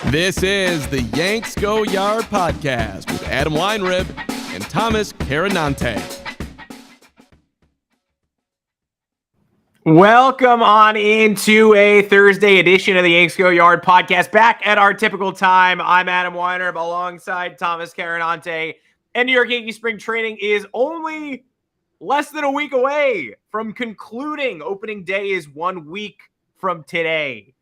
This is the Yanks Go Yard podcast with Adam Weinrib and Thomas Carinante. Welcome on into a Thursday edition of the Yanks Go Yard podcast. Back at our typical time, I'm Adam Weinrib alongside Thomas Carinante. And New York Yankees spring training is only less than a week away from concluding. Opening day is 1 week from today.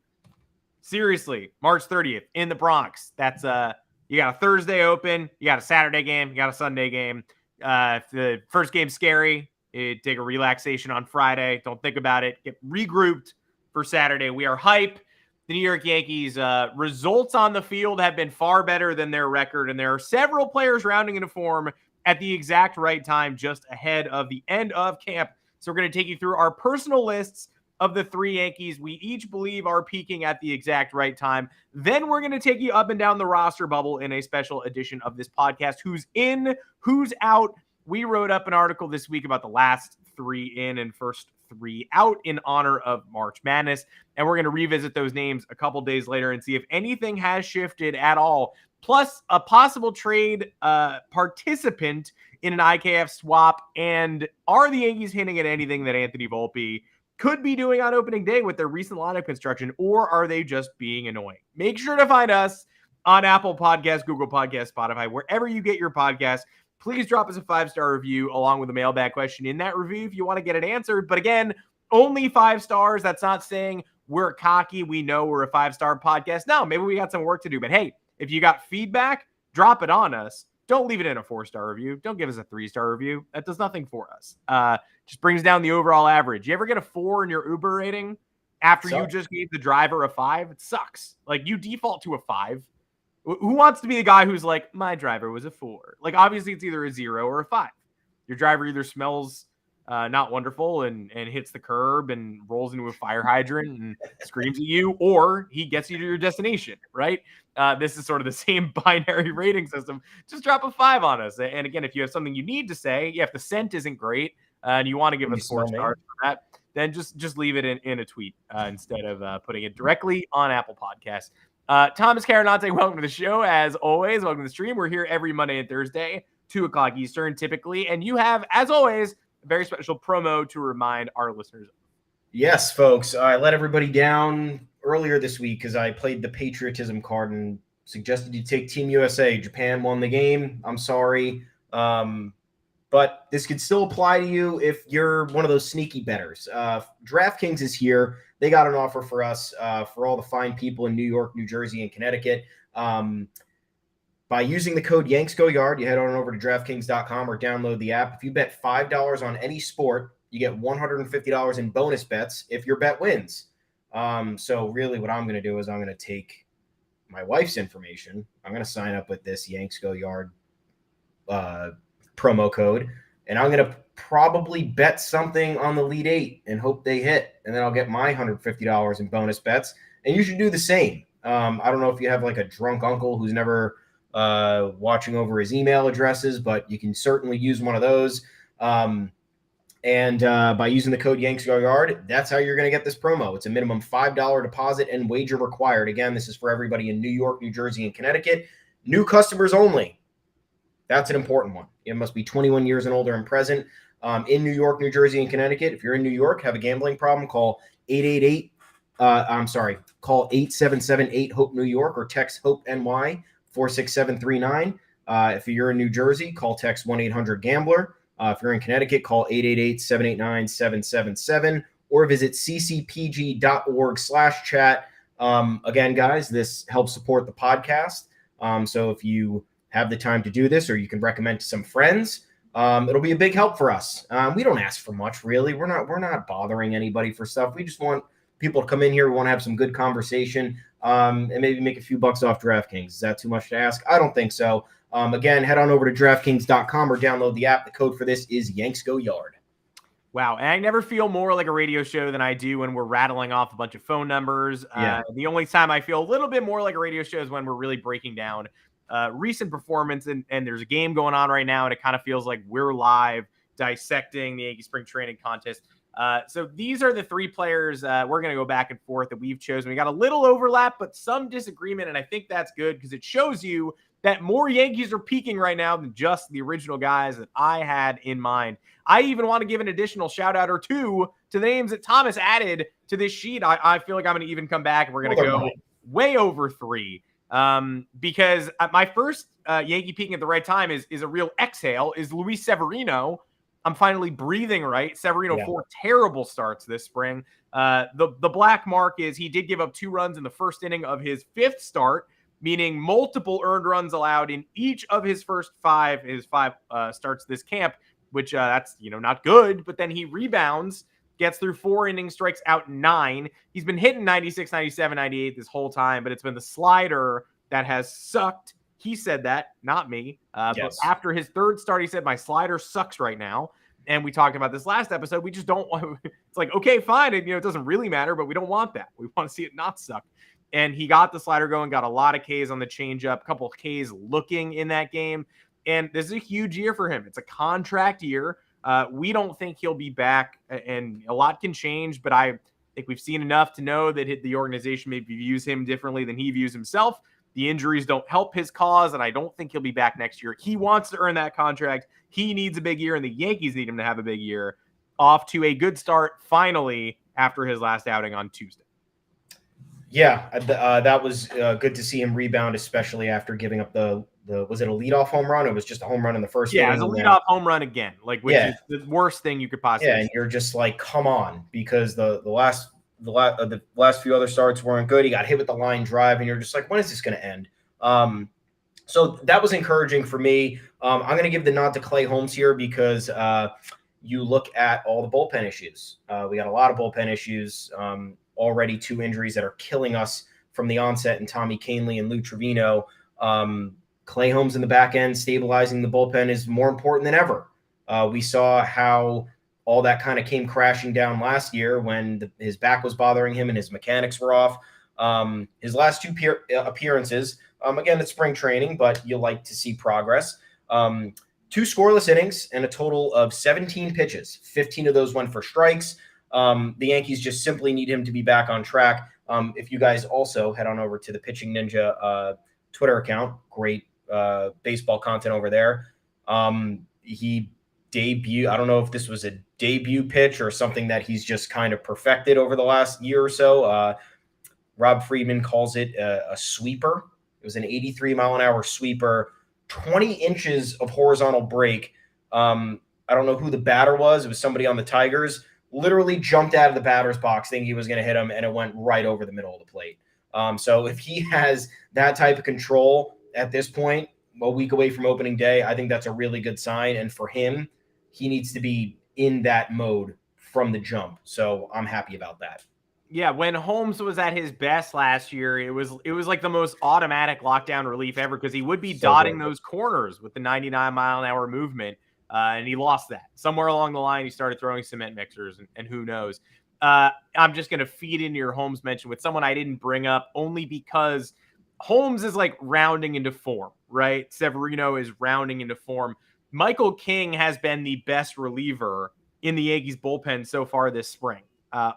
Seriously, March 30th in the Bronx. That's you got a Thursday open, you got a Saturday game, you got a Sunday game. If the first game's scary, take a relaxation on Friday. Don't think about it. Get regrouped for Saturday. We are hype. The New York Yankees results on the field have been far better than their record, and there are several players rounding into form at the exact right time just ahead of the end of camp. So we're going to take you through our personal lists of the three Yankees we each believe are peaking at the exact right time. Then we're going to take you up and down the roster bubble in a special edition of this podcast. Who's in, who's out. We wrote up an article this week about the last three in and first three out in honor of March Madness. And we're going to revisit those names a couple days later and see if anything has shifted at all. Plus a possible trade participant in an IKF swap. And are the Yankees hinting at anything that Anthony Volpe could be doing on opening day with their recent lineup construction, or are they just being annoying? Make sure to find us on Apple Podcasts, Google Podcasts, Spotify, wherever you get your podcasts. Please drop us a 5-star review along with a mailbag question in that review if you want to get it answered. But again, only 5 stars. That's not saying we're cocky. We know we're a 5-star podcast. No, maybe we got some work to do. But hey, if you got feedback, drop it on us. Don't leave it in a 4-star review. Don't give us a 3-star review. That does nothing for us. Just brings down the overall average. You ever get a 4 in your Uber rating after you just gave the driver a 5? It sucks. Like, you default to a 5. Who wants to be the guy who's like, my driver was a 4? Like, obviously, it's either a 0 or a 5. Your driver either smells not wonderful and hits the curb and rolls into a fire hydrant and screams at you, or he gets you to your destination, right? This is sort of the same binary rating system. Just drop a 5 on us. And again, if you have something you need to say, if the scent isn't great and you want to give us 4 stars for that, then just leave it in a tweet instead of putting it directly on Apple Podcasts. Thomas Carinante, welcome to the show. As always, welcome to the stream. We're here every Monday and Thursday, 2 o'clock Eastern, typically. And you have, as always, a very special promo to remind our listeners. Yes, folks. I let everybody down earlier this week because I played the patriotism card and suggested you take Team USA. Japan won the game. I'm sorry. But this could still apply to you if you're one of those sneaky bettors. DraftKings is here. They got an offer for us, for all the fine people in New York, New Jersey, and Connecticut. By using the code Yanks Go Yard, you head on over to DraftKings.com or download the app. If you bet $5 on any sport, you get $150 in bonus bets if your bet wins. So really what I'm going to do is I'm going to take my wife's information. I'm going to sign up with this Yanks Go Yard promo code, and I'm going to probably bet something on the lead 8 and hope they hit, and then I'll get my $150 in bonus bets, and you should do the same. I don't know if you have like a drunk uncle who's never watching over his email addresses, but you can certainly use one of those. And by using the code Yanks Go Yard, that's how you're going to get this promo. It's a minimum $5 deposit and wager required. Again, this is for everybody in New York, New Jersey, and Connecticut. New customers only. That's an important one. It must be 21 years and older and present in New York, New Jersey, and Connecticut. If you're in New York, have a gambling problem, call 877-8-HOPE-NEW YORK or text HOPENY 46739. If you're in New Jersey, call text 1-800-GAMBLER. If you're in Connecticut, call 888-789-777 or visit ccpg.org/chat. Again, guys, this helps support the podcast. So if you have the time to do this, or you can recommend to some friends, it'll be a big help for us. We don't ask for much, really. We're not bothering anybody for stuff. We just want people to come in here. We want to have some good conversation and maybe make a few bucks off DraftKings. Is that too much to ask? I don't think so. Again, head on over to DraftKings.com or download the app. The code for this is Yanks Go Yard. Wow. And I never feel more like a radio show than I do when we're rattling off a bunch of phone numbers. Yeah. The only time I feel a little bit more like a radio show is when we're really breaking down recent performance. And there's a game going on right now, and it kind of feels like we're live dissecting the Yankee spring training contest. So these are the three players we're going to go back and forth that we've chosen. We got a little overlap, but some disagreement, and I think that's good because it shows you that more Yankees are peaking right now than just the original guys that I had in mind. I even want to give an additional shout out or two to the names that Thomas added to this sheet. I feel like I'm going to even come back and we're going to go way over 3 because my first Yankee peaking at the right time is a real exhale, is Luis Severino. I'm finally breathing right. Severino, 4 terrible starts this spring. The black mark is he did give up 2 runs in the first inning of his 5th start, meaning multiple earned runs allowed in each of his first 5 starts this camp, which that's not good. But then he rebounds, gets through 4 innings, strikes out 9. He's been hitting 96, 97, 98 this whole time, but it's been the slider that has sucked. He said that, not me. But after his 3rd start, he said, my slider sucks right now. And we talked about this last episode. We just don't want – it's like, okay, fine. It doesn't really matter, but we don't want that. We want to see it not suck. And he got the slider going, got a lot of Ks on the changeup, a couple of Ks looking in that game. And this is a huge year for him. It's a contract year. We don't think he'll be back, and a lot can change, but I think we've seen enough to know that the organization maybe views him differently than he views himself. The injuries don't help his cause, and I don't think he'll be back next year. He wants to earn that contract. He needs a big year, and the Yankees need him to have a big year. Off to a good start, finally, after his last outing on Tuesday. Yeah, that was good to see him rebound, especially after giving up the was it a leadoff home run? It was just a home run in the first inning. Yeah, it was a leadoff home run again, which is the worst thing you could possibly and you're just like, come on, because the last few other starts weren't good. He got hit with the line drive, and you're just like, when is this going to end? So that was encouraging for me. I'm going to give the nod to Clay Holmes here because you look at all the bullpen issues. We got a lot of bullpen issues. Already 2 injuries that are killing us from the onset, and Tommy Kahnle and Lou Trevino. Clay Holmes in the back end stabilizing the bullpen is more important than ever. We saw how all that kind of came crashing down last year when his back was bothering him and his mechanics were off. His last 2 appearances, again, it's spring training, but you'll like to see progress. 2 scoreless innings and a total of 17 pitches. 15 of those went for strikes. The Yankees just simply need him to be back on track. If you guys also head on over to the Pitching Ninja Twitter account, great baseball content over there. He debuted, I don't know if this was a debut pitch or something that he's just kind of perfected over the last year or so. Rob Friedman calls it a sweeper. It was an 83-mile-an-hour sweeper, 20 inches of horizontal break. I don't know who the batter was. It was somebody on the Tigers. Literally jumped out of the batter's box thinking he was going to hit him, and it went right over the middle of the plate. So if he has that type of control at this point, a week away from opening day, I think that's a really good sign. And for him, he needs to be in that mode from the jump. So I'm happy about that. Yeah, when Holmes was at his best last year, it was like the most automatic lockdown relief ever because he would be dotting those corners with the 99-mile-an-hour movement. And he lost that. Somewhere along the line, he started throwing cement mixers, and who knows. I'm just going to feed into your Holmes mention with someone I didn't bring up only because Holmes is like rounding into form, right? Severino is rounding into form. Michael King has been the best reliever in the Yankees bullpen so far this spring.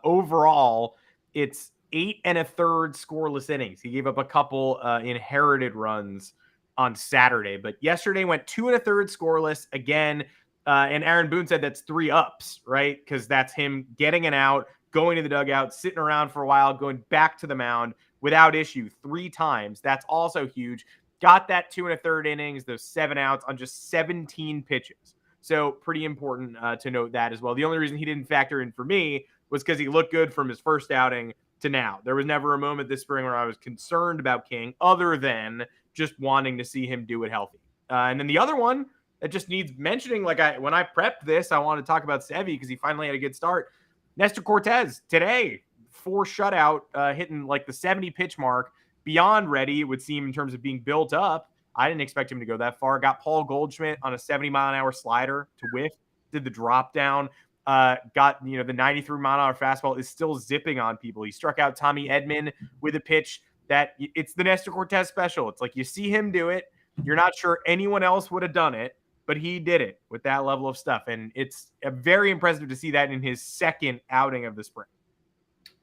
Overall, it's 8 1/3 scoreless innings. He gave up a couple inherited runs on Saturday, but yesterday went 2 1/3 scoreless again. And Aaron Boone said that's 3 ups, right? Because that's him getting an out, going to the dugout, sitting around for a while, going back to the mound without issue 3 times. That's also huge. Got that 2 1/3 innings, those 7 outs on just 17 pitches. So pretty important to note that as well. The only reason he didn't factor in for me was because he looked good from his first outing to now. There was never a moment this spring where I was concerned about King other than just wanting to see him do it healthy. And then the other one that just needs mentioning, when I prepped this, I wanted to talk about Sevy because he finally had a good start. Nestor Cortez today, 4 shutout, hitting like the 70 pitch mark, beyond ready, it would seem, in terms of being built up. I didn't expect him to go that far. Got Paul Goldschmidt on a 70-mile-an-hour slider to whiff, did the drop down. Got, the 93-mile-an-hour fastball is still zipping on people. He struck out Tommy Edman with a pitch that it's the Nestor Cortez special. It's like you see him do it. You're not sure anyone else would have done it. but he did it with that level of stuff. And it's very impressive to see that in his second outing of the spring.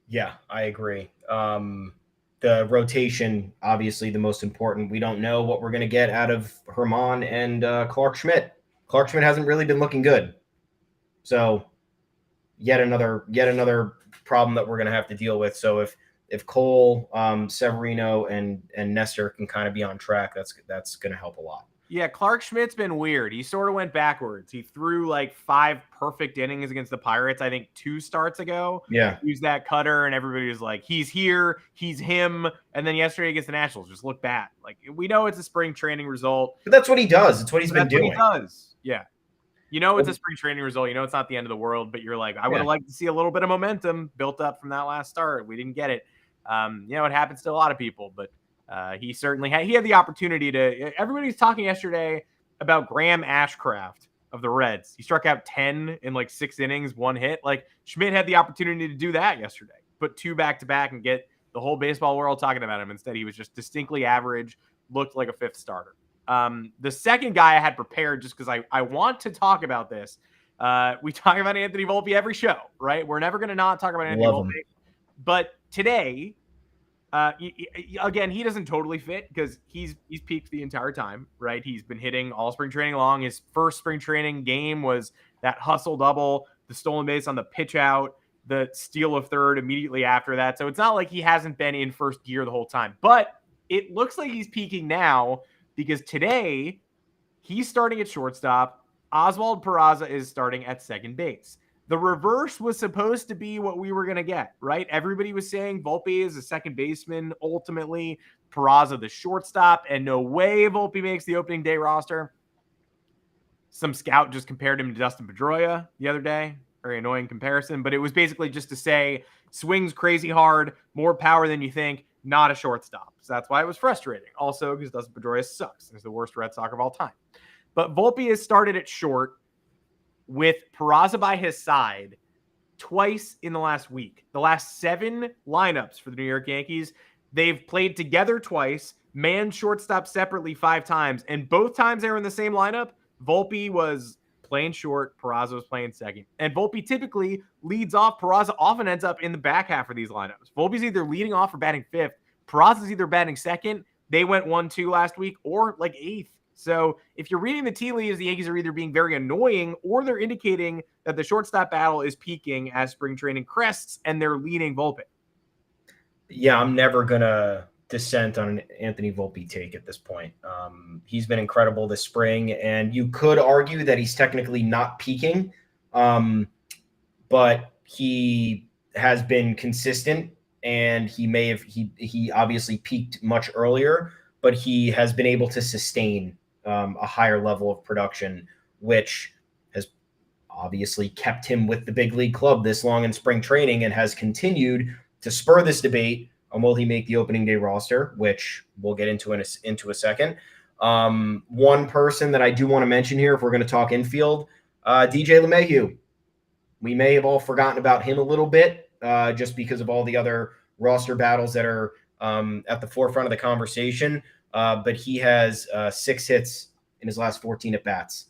Yeah, I agree. The rotation, obviously the most important. We don't know what we're going to get out of Herman and Clark Schmidt. Clark Schmidt hasn't really been looking good. So yet another problem that we're going to have to deal with. So if Cole, Severino, and Nestor can kind of be on track, that's going to help a lot. Yeah, Clark Schmidt's been weird. He sort of went backwards. He threw like 5 perfect innings against the Pirates, I think 2 starts ago. Yeah. Used that cutter, and everybody was like, he's here, he's him. And then yesterday against the Nationals, just looked bad. Like, we know it's a spring training result. But that's what he does. It's what he's been doing. What he does. Yeah. You know it's a spring training result. You know it's not the end of the world, but you're like, I would have liked to see a little bit of momentum built up from that last start. We didn't get it. It happens to a lot of people, but he certainly had the opportunity to. Everybody was talking yesterday about Graham Ashcraft of the Reds. He struck out 10 in like 6 innings, 1 hit. Like, Schmidt had the opportunity to do that yesterday, put 2 back-to-back and get the whole baseball world talking about him. Instead, he was just distinctly average, looked like a 5th starter. The second guy I had prepared, just because I want to talk about this. We talk about Anthony Volpe every show, right? We're never going to not talk about Anthony Volpe. But today, again, he doesn't totally fit because he's peaked the entire time, right? He's been hitting all spring training long. His first spring training game was that hustle double, the stolen base on the pitch out, the steal of third immediately after that. So it's not like he hasn't been in first gear the whole time. But it looks like he's peaking now because today he's starting at shortstop. Oswald Peraza is starting at second base. The reverse was supposed to be what we were going to get, right? Everybody was saying Volpe is a second baseman, ultimately Peraza the shortstop, and no way Volpe makes the opening day roster. Some scout just compared him to Dustin Pedroia the other day. Very annoying comparison, but it was basically just to say swings crazy hard, more power than you think, not a shortstop. So that's why it was frustrating. Also, because Dustin Pedroia sucks. He's the worst Red Sox of all time. But Volpe has started at short with Peraza by his side twice in the last week. The last 7 lineups for the New York Yankees, they've played together twice, manned shortstop separately 5 times, and both times they were in the same lineup, Volpe was playing short, Peraza was playing second. And Volpe typically leads off. Peraza often ends up in the back half of these lineups. Volpe's either leading off or batting 5th. Peraza's either batting second. They went 1-2 last week, or like 8th. So if you're reading the tea leaves, the Yankees are either being very annoying or they're indicating that the shortstop battle is peaking as spring training crests and they're leaning Volpe. Yeah, I'm never going to dissent on an Anthony Volpe take at this point. He's been incredible this spring, and you could argue that he's technically not peaking, but he has been consistent, and he obviously peaked much earlier, but he has been able to sustain a higher level of production, which has obviously kept him with the big league club this long in spring training and has continued to spur this debate on will he make the opening day roster, which we'll get into in a second. One person that I do want to mention here, if we're going to talk infield, DJ LeMahieu. We may have all forgotten about him a little bit just because of all the other roster battles that are at the forefront of the conversation. But he has 6 hits in his last 14 at-bats.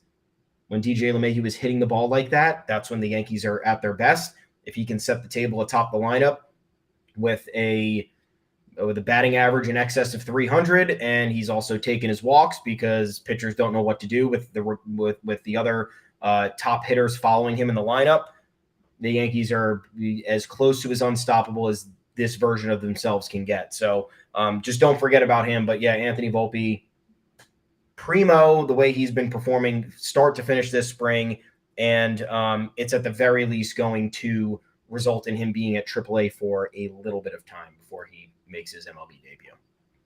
When DJ LeMahieu is hitting the ball like that, that's when the Yankees are at their best. If he can set the table atop the lineup with a batting average in excess of 300, and he's also taken his walks because pitchers don't know what to do with the other top hitters following him in the lineup, the Yankees are as close to as unstoppable as this version of themselves can get. So just don't forget about him. But yeah, Anthony Volpe, primo, the way he's been performing start to finish this spring. And it's at the very least going to result in him being at AAA for a little bit of time before he makes his MLB debut.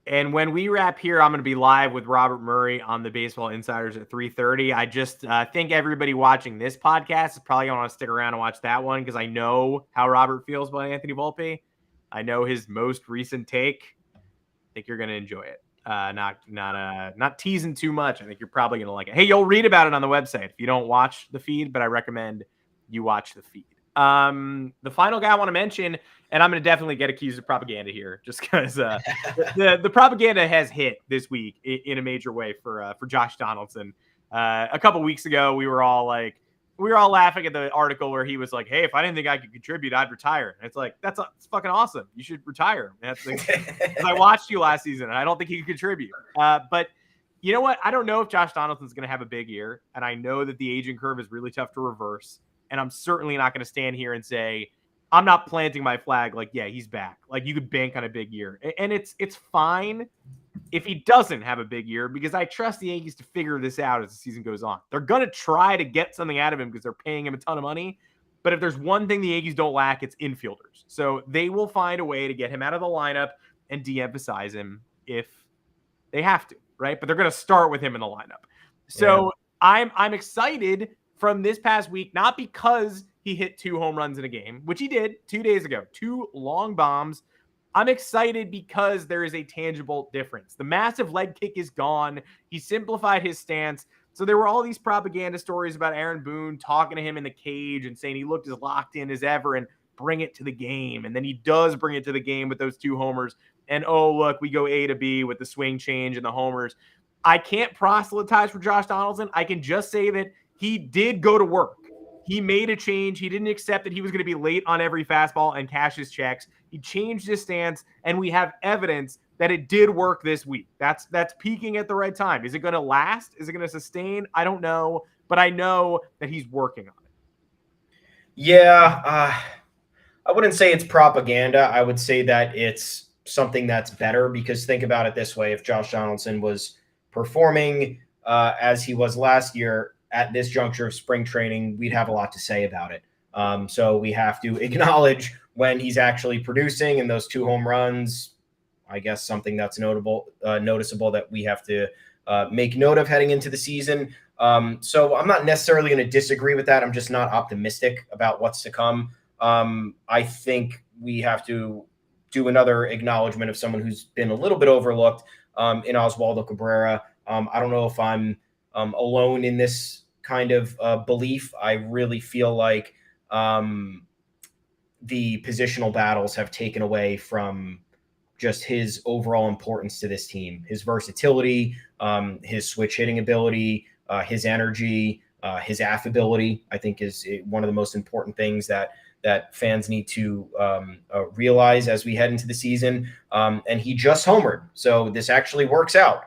And when we wrap here, I'm going to be live with Robert Murray on the Baseball Insiders at 3:30. I just think everybody watching this podcast is probably going to want to stick around and watch that one because I know how Robert feels about Anthony Volpe. I know his most recent take. I think you're going to enjoy it. Not teasing too much. I think you're probably going to like it. Hey, you'll read about it on the website if you don't watch the feed, but I recommend you watch the feed. The final guy I want to mention, and I'm going to definitely get accused of propaganda here just because the propaganda has hit this week in a major way for Josh Donaldson. A couple weeks ago, we were all laughing at the article where he was like, "Hey, if I didn't think I could contribute, I'd retire." And it's like, it's fucking awesome. You should retire. Because I watched you last season, and I don't think he could contribute. But you know what? I don't know if Josh Donaldson's going to have a big year, and I know that the aging curve is really tough to reverse. And I'm certainly not going to stand here and say I'm not planting my flag. Like, yeah, he's back. Like, you could bank on a big year, and it's fine if he doesn't have a big year, because I trust the Yankees to figure this out as the season goes on. They're going to try to get something out of him because they're paying him a ton of money. But if there's one thing the Yankees don't lack, it's infielders. So they will find a way to get him out of the lineup and de-emphasize him if they have to, right? But they're going to start with him in the lineup. So I'm excited from this past week, not because he hit 2 home runs in a game, which he did 2 days ago, 2 long bombs. I'm excited because there is a tangible difference. The massive leg kick is gone. He simplified his stance. So there were all these propaganda stories about Aaron Boone talking to him in the cage and saying he looked as locked in as ever and bring it to the game. And then he does bring it to the game with those 2 homers. And, oh, look, we go A to B with the swing change and the homers. I can't proselytize for Josh Donaldson. I can just say that he did go to work. He made a change. He didn't accept that he was going to be late on every fastball and cash his checks. He changed his stance, and we have evidence that it did work this week. That's peaking at the right time. Is it going to last? Is it going to sustain? I don't know, but I know that he's working on it. Yeah, I wouldn't say it's propaganda. I would say that it's something that's better, because think about it this way. If Josh Donaldson was performing as he was last year at this juncture of spring training, we'd have a lot to say about it. So we have to acknowledge when he's actually producing, and those 2 home runs, I guess something that's noticeable that we have to make note of heading into the season. So I'm not necessarily going to disagree with that. I'm just not optimistic about what's to come. I think we have to do another acknowledgement of someone who's been a little bit overlooked in Oswaldo Cabrera. I don't know if I'm alone in this kind of belief. I really feel like the positional battles have taken away from just his overall importance to this team. His versatility, his switch hitting ability, his energy, his affability, I think is one of the most important things that fans need to realize as we head into the season. And he just homered, so this actually works out.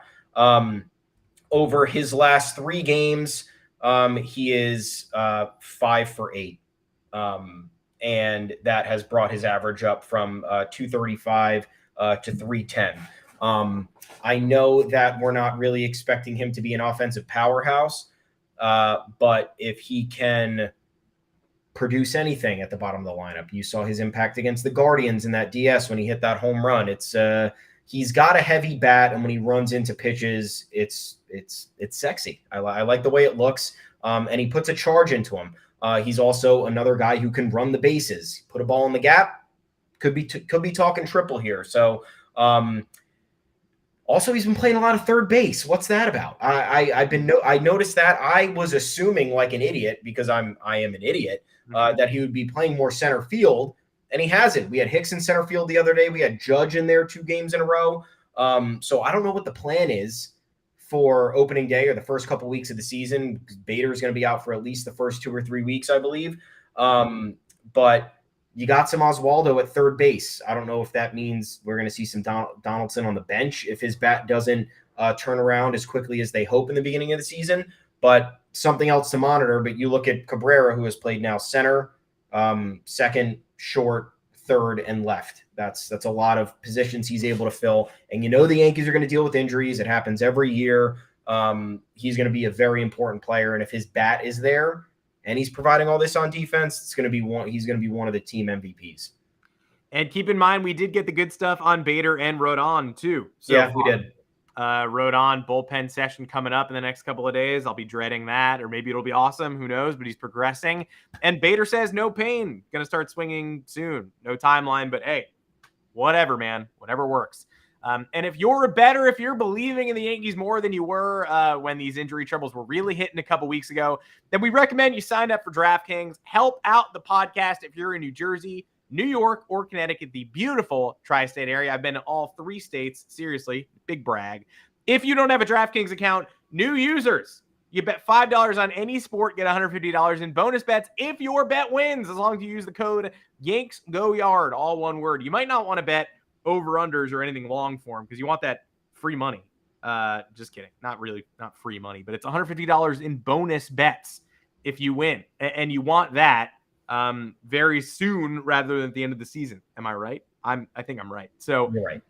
Over his last 3 games, he is 5 for 8. And that has brought his average up from 235 to 310. I know that we're not really expecting him to be an offensive powerhouse, but if he can produce anything at the bottom of the lineup, you saw his impact against the Guardians in that DS when he hit that home run. It's he's got a heavy bat, and when he runs into pitches, it's sexy. I like the way it looks, and he puts a charge into him. He's also another guy who can run the bases, put a ball in the gap. Could be talking triple here. So, also he's been playing a lot of third base. What's that about? I noticed that. I was assuming, like an idiot, because I am an idiot, that he would be playing more center field, and he hasn't. We had Hicks in center field the other day. We had Judge in there 2 games in a row. So I don't know what the plan is for opening day or the first couple weeks of the season. Bader is going to be out for at least the first 2 or 3 weeks, I believe. But you got some Oswaldo at third base. I don't know if that means we're going to see some Donaldson on the bench if his bat doesn't turn around as quickly as they hope in the beginning of the season. But something else to monitor. But you look at Cabrera, who has played now center, second, short, third, and left. That's a lot of positions he's able to fill. And you know the Yankees are going to deal with injuries. It happens every year. He's going to be a very important player. And if his bat is there and he's providing all this on defense, he's going to be one of the team MVPs. And keep in mind, we did get the good stuff on Bader and Rodon too. So yeah, we did. Rodon bullpen session coming up in the next couple of days. I'll be dreading that, or maybe it'll be awesome. Who knows? But he's progressing. And Bader says no pain. Going to start swinging soon. No timeline, but hey, whatever, man. Whatever works. And if you're if you're believing in the Yankees more than you were when these injury troubles were really hitting a couple weeks ago, then we recommend you sign up for DraftKings. Help out the podcast if you're in New Jersey, New York, or Connecticut, the beautiful tri-state area. I've been in all 3 states. Seriously, big brag. If you don't have a DraftKings account, new users You bet $5 on any sport, get $150 in bonus bets if your bet wins, as long as you use the code Yanks Go Yard, all one word. You might not want to bet over-unders or anything long form because you want that free money. Just kidding. Not free money, but it's $150 in bonus bets if you win. And you want that very soon rather than at the end of the season. Am I right? I think I'm right. So You're right.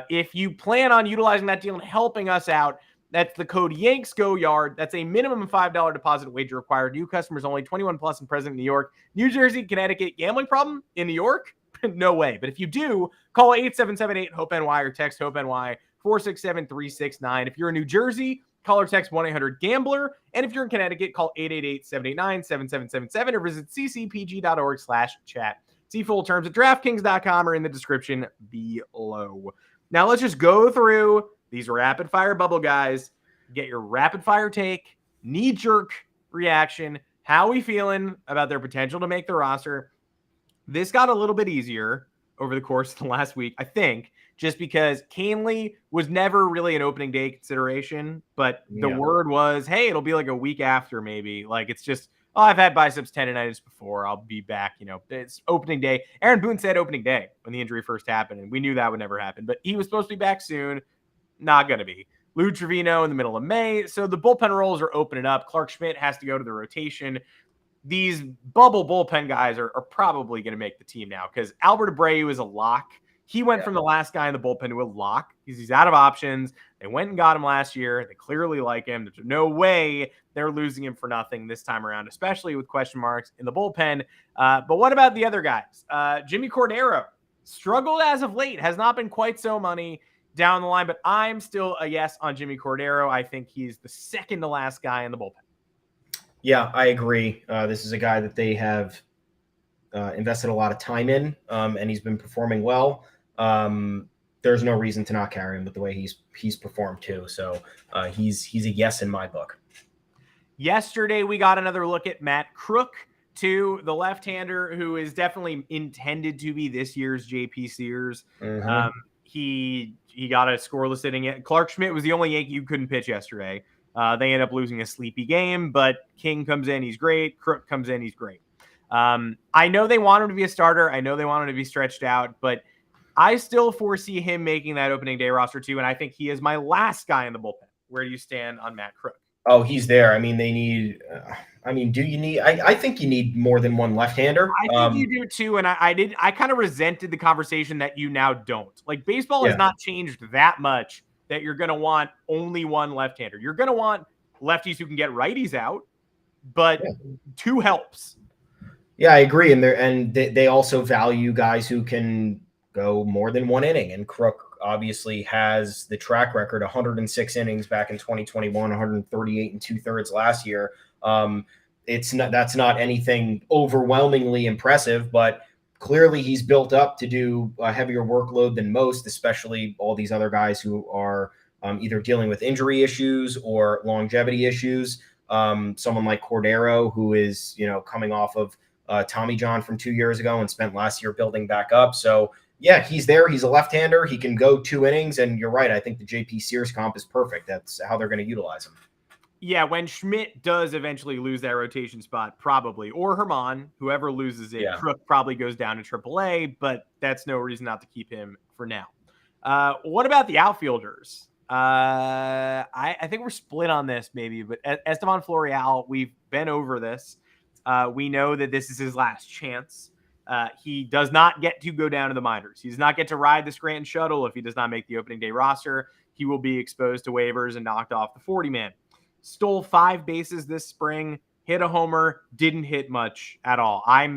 if you plan on utilizing that deal and helping us out, that's the code Yanks Go Yard. That's a minimum $5 deposit wager required. New customers only, 21 plus and present in New York, New Jersey, Connecticut. Gambling problem in New York? No way. But if you do, call 877-8-HOPE-NY or text HOPE-NY 467-369. If you're in New Jersey, call or text 1-800-GAMBLER. And if you're in Connecticut, call 888-789-7777 or visit ccpg.org/chat. See full terms at DraftKings.com or in the description below. Now let's just go through these rapid fire bubble guys. Get your rapid fire take, knee-jerk reaction. How are we feeling about their potential to make the roster? This got a little bit easier over the course of the last week, I think, just because Canley was never really an opening day consideration, but the word was, hey, it'll be like a week after maybe. Like it's just, oh, I've had biceps tendonitis before. I'll be back. It's opening day. Aaron Boone said opening day when the injury first happened, and we knew that would never happen. But he was supposed to be back soon. Not going to be. Lou Trevino in the middle of May. So the bullpen roles are opening up. Clark Schmidt has to go to the rotation. These bubble bullpen guys are probably going to make the team now because Albert Abreu is a lock. He went from the last guy in the bullpen to a lock because he's out of options. They went and got him last year. They clearly like him. There's no way they're losing him for nothing this time around, especially with question marks in the bullpen. But what about the other guys? Jimmy Cordero struggled as of late, has not been quite so money down the line, but I'm still a yes on Jimmy Cordero. I think he's the second to last guy in the bullpen. Yeah, I agree. This is a guy that they have invested a lot of time in, and he's been performing well. There's no reason to not carry him with the way he's performed too. So he's a yes in my book. Yesterday, we got another look at Matt Crook, too, the left-hander who is definitely intended to be this year's JP Sears. Mm-hmm. He got a scoreless inning. Clark Schmidt was the only Yankee who couldn't pitch yesterday. They end up losing a sleepy game, but King comes in, he's great. Crook comes in, he's great. I know they want him to be a starter. I know they want him to be stretched out, but I still foresee him making that opening day roster too, and I think he is my last guy in the bullpen. Where do you stand on Matt Crook? Oh, he's there. I mean, they need do you need – I think you need more than one left-hander. I think you do too, and I kind of resented the conversation that you now don't. Like, baseball has not changed that much that you're going to want only one left-hander. You're going to want lefties who can get righties out, but two helps. Yeah, I agree, and they also value guys who can go more than one inning, and Crook obviously has the track record, 106 innings back in 2021, 138 and 2/3 last year. That's not anything overwhelmingly impressive, but clearly he's built up to do a heavier workload than most, especially all these other guys who are either dealing with injury issues or longevity issues. Someone like Cordero, who is, coming off of Tommy John from 2 years ago and spent last year building back up. So yeah, he's there. He's a left-hander. He can go 2 innings. And you're right. I think the JP Sears comp is perfect. That's how they're going to utilize him. Yeah, when Schmidt does eventually lose that rotation spot, probably, or Herman, whoever loses it, Crook probably goes down to AAA, but that's no reason not to keep him for now. What about the outfielders? I think we're split on this maybe, but Esteban Florial, we've been over this. We know that this is his last chance. He does not get to go down to the minors. He does not get to ride the Scranton shuttle if he does not make the opening day roster. He will be exposed to waivers and knocked off the 40-man. Stole 5 bases this spring, hit a homer, didn't hit much at all. I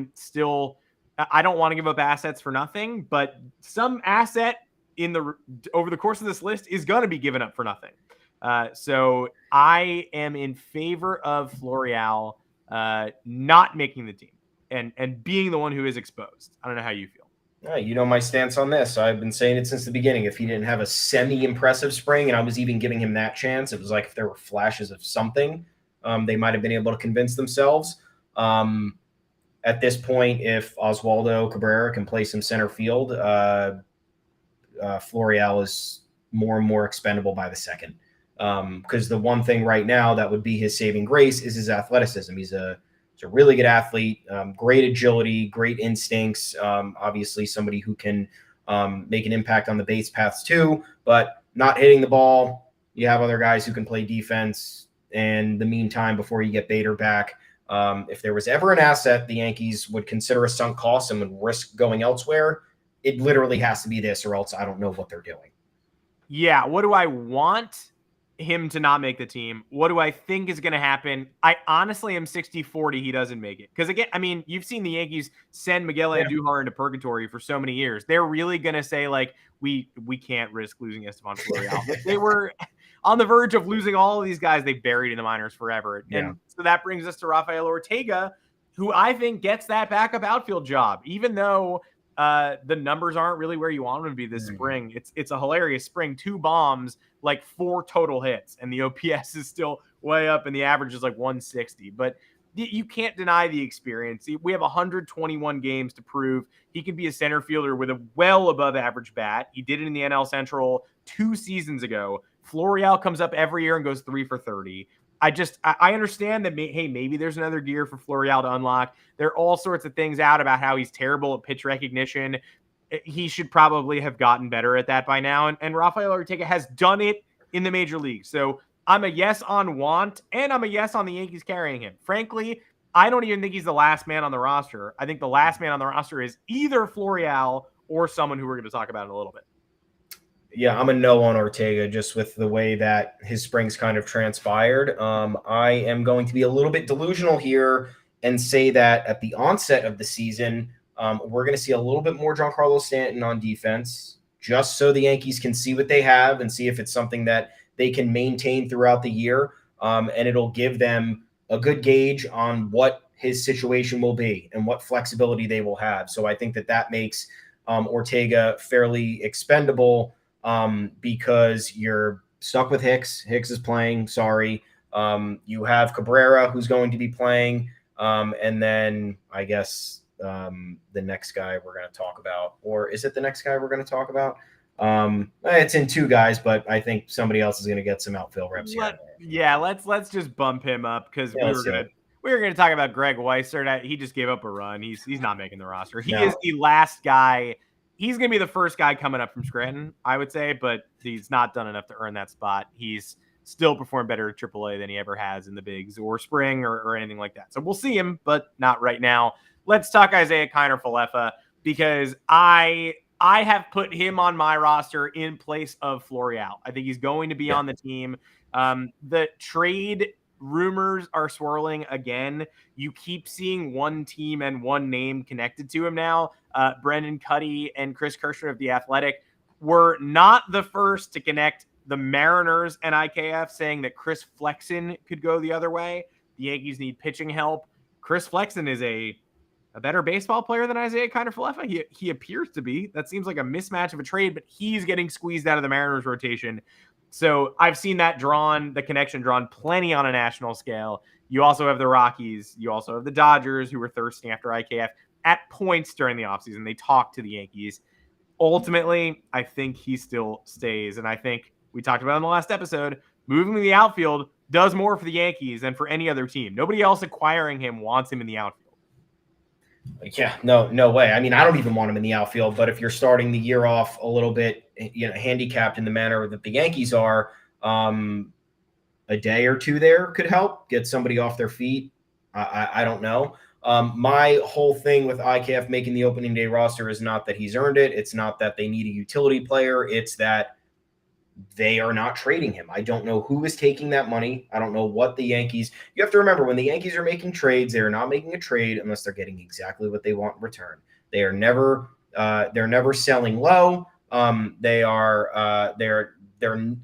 don't want to give up assets for nothing, but some asset over the course of this list is going to be given up for nothing. So I am in favor of Florial not making the team and being the one who is exposed. I don't know how you feel. You know my stance on this. I've been saying it since the beginning. If he didn't have a semi-impressive spring, and I was even giving him that chance, it was like if there were flashes of something, they might have been able to convince themselves. At this point, if Oswaldo Cabrera can play some center field, Florial is more and more expendable by the second. Because the one thing right now that would be his saving grace is his athleticism. He's a really good athlete, great agility, great instincts. Obviously, somebody who can make an impact on the base paths too, but not hitting the ball. You have other guys who can play defense. And the meantime, before you get Bader back, if there was ever an asset the Yankees would consider a sunk cost and would risk going elsewhere, it literally has to be this, or else I don't know what they're doing. Yeah, what do I want him to not make the team? What do I think is going to happen? I honestly am 60-40 he doesn't make it. Because again, I mean, you've seen the Yankees send Miguel Andujar into purgatory for so many years. They're really going to say, like, we can't risk losing Esteban Florial. They were on the verge of losing all of these guys they buried in the minors forever. Yeah. And so that brings us to Rafael Ortega, who I think gets that backup outfield job, even though the numbers aren't really where you want them to be this spring. It's a hilarious spring. 2 bombs, like 4 total hits, and the OPS is still way up, and the average is like 160. But you can't deny the experience. We have 121 games to prove he can be a center fielder with a well above average bat. He did it in the NL Central 2 seasons ago. Florial comes up every year and goes 3 for 30. I understand that, hey, maybe there's another gear for Florial to unlock. There are all sorts of things out about how he's terrible at pitch recognition. He should probably have gotten better at that by now. And Rafael Ortega has done it in the major leagues. So I'm a yes on want, and I'm a yes on the Yankees carrying him. Frankly, I don't even think he's the last man on the roster. I think the last man on the roster is either Florial or someone who we're going to talk about in a little bit. Yeah, I'm a no on Ortega just with the way that his spring's kind of transpired. I am going to be a little bit delusional here and say that at the onset of the season, we're going to see a little bit more Giancarlo Stanton on defense, just so the Yankees can see what they have and see if it's something that they can maintain throughout the year. And it'll give them a good gauge on what his situation will be and what flexibility they will have. So I think that makes Ortega fairly expendable. Because you're stuck with Hicks. Hicks is playing. Sorry. You have Cabrera, who's going to be playing. And then I guess the next guy we're going to talk about, or is it the next guy we're going to talk about? It's in 2 guys, but I think somebody else is going to get some outfield reps here. Yeah, let's just bump him up because we were going to talk about Greg Weissert. He just gave up a run. He's not making the roster. He is the last guy. He's going to be the first guy coming up from Scranton, I would say, but he's not done enough to earn that spot. He's still performed better at AAA than he ever has in the bigs or spring or anything like that. So we'll see him, but not right now. Let's talk Isaiah Kiner-Falefa because I have put him on my roster in place of Florial. I think he's going to be on the team. The trade rumors are swirling again. You keep seeing one team and one name connected to him now. Brendan Cuddy and Chris Kirschner of The Athletic were not the first to connect the Mariners and IKF, saying that Chris Flexen could go the other way. The Yankees need pitching help. Chris Flexen is a better baseball player than Isaiah Kiner-Falefa. He appears to be. That seems like a mismatch of a trade, but he's getting squeezed out of the Mariners rotation. So I've seen that the connection drawn plenty on a national scale. You also have the Rockies. You also have the Dodgers, who were thirsting after IKF at points during the offseason. They talked to the Yankees. Ultimately, I think he still stays. And I think we talked about in the last episode, moving to the outfield does more for the Yankees than for any other team. Nobody else acquiring him wants him in the outfield. Yeah, no way. I mean, I don't even want him in the outfield, but if you're starting the year off a little bit, handicapped in the manner that the Yankees are, a day or 2 there could help get somebody off their feet. I don't know. My whole thing with IKF making the opening day roster is not that he's earned it. It's not that they need a utility player. It's that they are not trading him. I don't know who is taking that money. I don't know what the Yankees. You have to remember, when the Yankees are making trades, they are not making a trade unless they're getting exactly what they want in return. They are never. They're never selling low. They're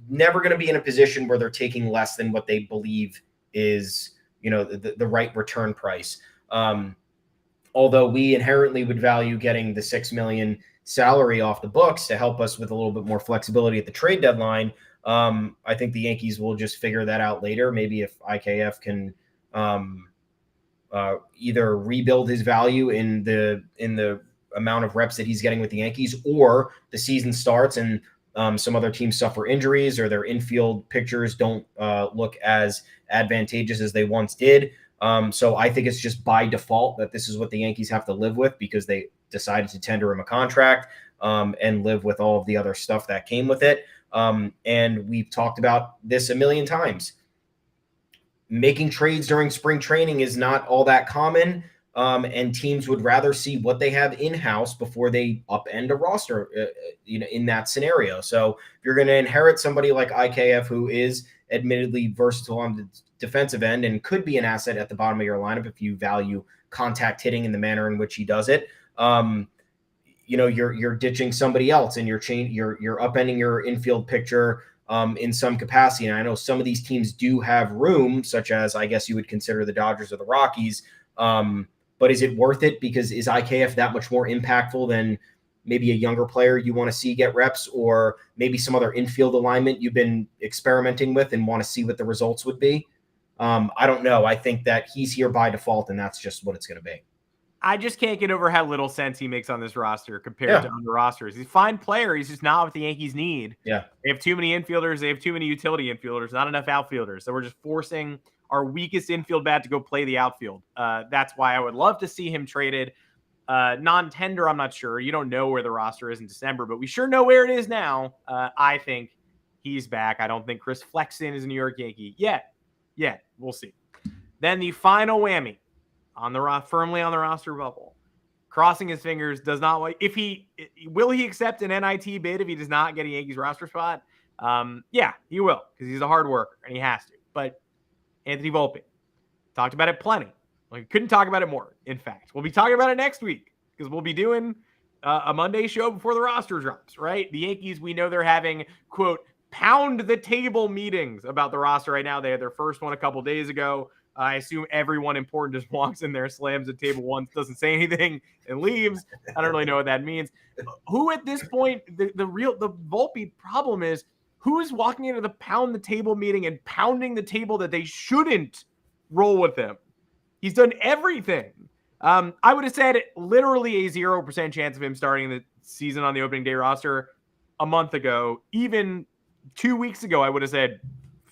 never going to be in a position where they're taking less than what they believe is, the right return price. Although we inherently would value getting the $6 million salary off the books to help us with a little bit more flexibility at the trade deadline. I think the Yankees will just figure that out later. Maybe if IKF can either rebuild his value in the amount of reps that he's getting with the Yankees, or the season starts and Some other teams suffer injuries or their infield pictures don't look as advantageous as they once did. So I think it's just by default that this is what the Yankees have to live with because they decided to tender him a contract and live with all of the other stuff that came with it. And we've talked about this a million times. Making trades during spring training is not all that common. And teams would rather see what they have in-house before they upend a roster, in that scenario. So if you're going to inherit somebody like IKF, who is admittedly versatile on the defensive end and could be an asset at the bottom of your lineup if you value contact hitting in the manner in which he does it, you're ditching somebody else and you're upending your infield picture in some capacity. And I know some of these teams do have room, such as I guess you would consider the Dodgers or the Rockies. But is it worth it? Because is IKF that much more impactful than maybe a younger player you want to see get reps, or maybe some other infield alignment you've been experimenting with and want to see what the results would be? I don't know. I think that he's here by default, and that's just what it's going to be. I just can't get over how little sense he makes on this roster compared to other rosters. He's a fine player. He's just not what the Yankees need. Yeah. They have too many infielders. They have too many utility infielders, not enough outfielders. So we're just forcing our weakest infield bat to go play the outfield. That's why I would love to see him traded. Non-tender, I'm not sure. You don't know where the roster is in December, but we sure know where it is now. I think he's back. I don't think Chris Flexen is a New York Yankee yet. We'll see. Then the final whammy firmly on the roster bubble. Crossing his fingers, does not want. Will he accept an NIT bid if he does not get a Yankees roster spot? Yeah, he will, because he's a hard worker and he has to. But Anthony Volpe, talked about it plenty. We couldn't talk about it more. In fact, we'll be talking about it next week because we'll be doing a Monday show before the roster drops, right? The Yankees, we know they're having, quote, pound the table meetings about the roster right now. They had their first one a couple days ago. I assume everyone important just walks in there, slams the table once, doesn't say anything, and leaves. I don't really know what that means. Who at this point, the Volpe problem is, who's walking into the pound the table meeting and pounding the table that they shouldn't roll with him? He's done everything. I would have said literally a 0% chance of him starting the season on the opening day roster a month ago. Even 2 weeks ago, I would have said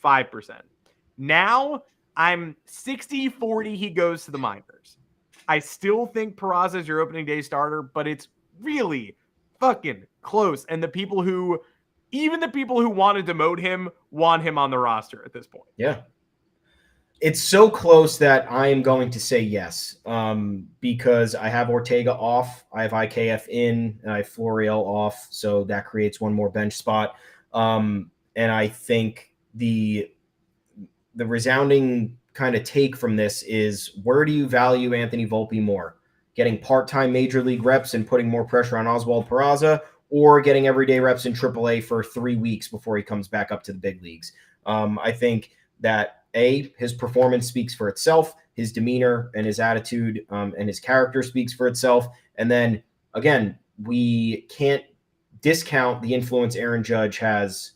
5%. Now, I'm 60-40 he goes to the minors. I still think Peraza is your opening day starter, but it's really fucking close. And even the people who wanted to demote him want him on the roster at this point. Yeah. It's so close that I am going to say yes, because I have Ortega off, I have IKF in, and I have Florial off, so that creates one more bench spot. And I think the resounding kind of take from this is, where do you value Anthony Volpe more? Getting part-time major league reps and putting more pressure on Oswald Peraza, or getting everyday reps in AAA for 3 weeks before he comes back up to the big leagues? I think that his performance speaks for itself, his demeanor and his attitude and his character speaks for itself. And then again, we can't discount the influence Aaron Judge has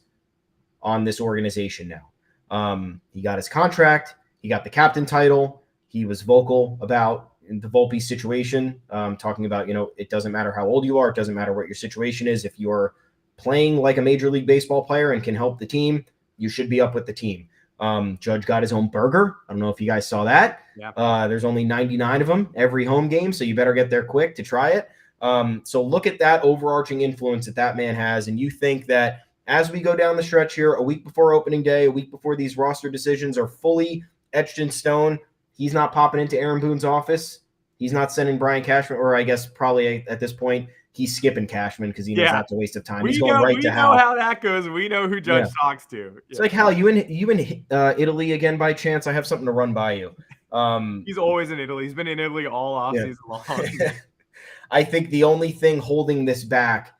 on this organization now. He got his contract, he got the captain title, he was vocal about the Volpe situation, talking about, it doesn't matter how old you are, it doesn't matter what your situation is. If you're playing like a Major League Baseball player and can help the team, you should be up with the team. Judge got his own burger. I don't know if you guys saw that. Yeah. There's only 99 of them every home game, so you better get there quick to try it. So look at that overarching influence that man has, and you think that as we go down the stretch here, a week before opening day, a week before these roster decisions are fully etched in stone, he's not popping into Aaron Boone's office. He's not sending Brian Cashman, or I guess probably at this point, he's skipping Cashman because he knows that's a waste of time. He's going right to Hal. We know how that goes. We know who Judge talks to. It's like, Hal, you in Italy again by chance? I have something to run by you. He's always in Italy. He's been in Italy all offseason long. I think the only thing holding this back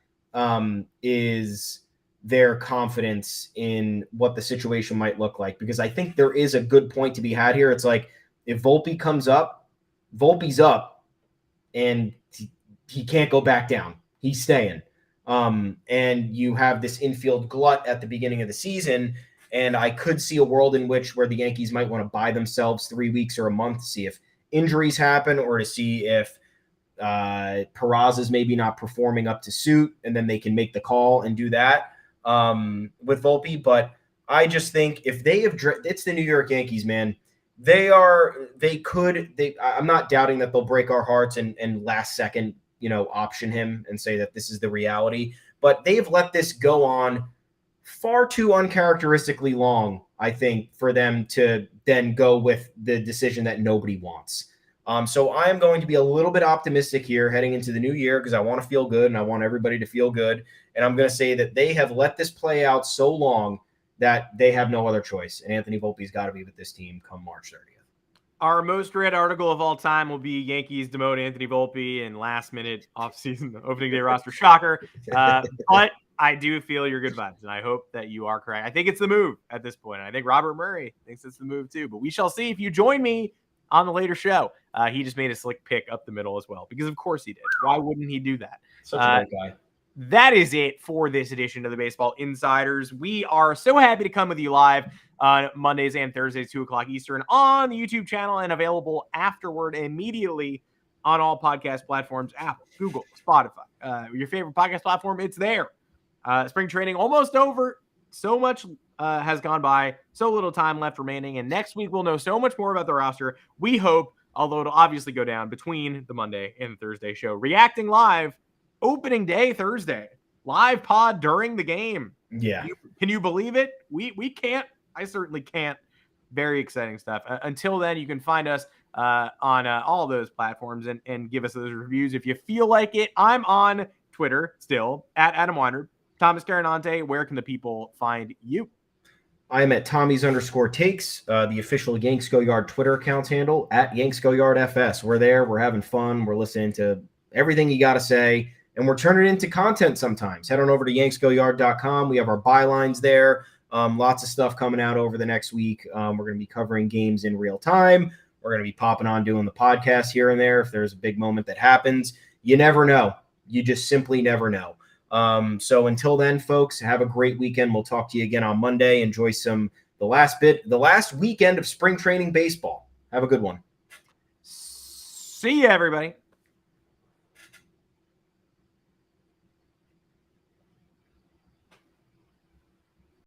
is their confidence in what the situation might look like, because I think there is a good point to be had here. It's like, if Volpe comes up, Volpe's up, and he can't go back down. He's staying. And you have this infield glut at the beginning of the season, and I could see a world in which where the Yankees might want to buy themselves 3 weeks or a month to see if injuries happen, or to see if Peraza's maybe not performing up to suit, and then they can make the call and do that. with Volpe, but I just think if they have, it's the New York Yankees, man. I'm not doubting that they'll break our hearts and last second, option him and say that this is the reality, but they've let this go on far too uncharacteristically long, I think, for them to then go with the decision that nobody wants. So I am going to be a little bit optimistic here heading into the new year because I want to feel good and I want everybody to feel good. And I'm going to say that they have let this play out so long that they have no other choice. And Anthony Volpe's got to be with this team come March 30th. Our most read article of all time will be Yankees demote Anthony Volpe and last-minute offseason opening day roster shocker. But I do feel your good vibes, and I hope that you are correct. I think it's the move at this point. And I think Robert Murray thinks it's the move too. But we shall see if you join me on the later show. He just made a slick pick up the middle as well, because of course he did. Why wouldn't he do that? Such a great guy. That is it for this edition of the Baseball Insiders. We are so happy to come with you live on Mondays and Thursdays, 2 o'clock Eastern on the YouTube channel and available afterward immediately on all podcast platforms, Apple, Google, Spotify, your favorite podcast platform. It's there. Spring training almost over. So much has gone by, so little time left remaining. And next week, we'll know so much more about the roster. We hope, although it'll obviously go down between the Monday and the Thursday show, reacting live opening day Thursday, live pod during the game. Yeah. Can you believe it? We can't. I certainly can't. Very exciting stuff. Until then, you can find us on all those platforms and give us those reviews if you feel like it. I'm on Twitter still at Adam Weiner. Thomas Carinante, where can the people find you? I'm at Tommy's_takes, the official Yanks Go Yard Twitter account handle at Yanks Go Yard FS. We're there. We're having fun. We're listening to everything you got to say. And we're turning it into content sometimes. Head on over to yanksgoyard.com. We have our bylines there. Lots of stuff coming out over the next week. We're going to be covering games in real time. We're going to be popping on doing the podcast here and there if there's a big moment that happens. You never know. You just simply never know. So until then, folks, have a great weekend. We'll talk to you again on Monday. Enjoy the last weekend of spring training baseball. Have a good one. See you, everybody.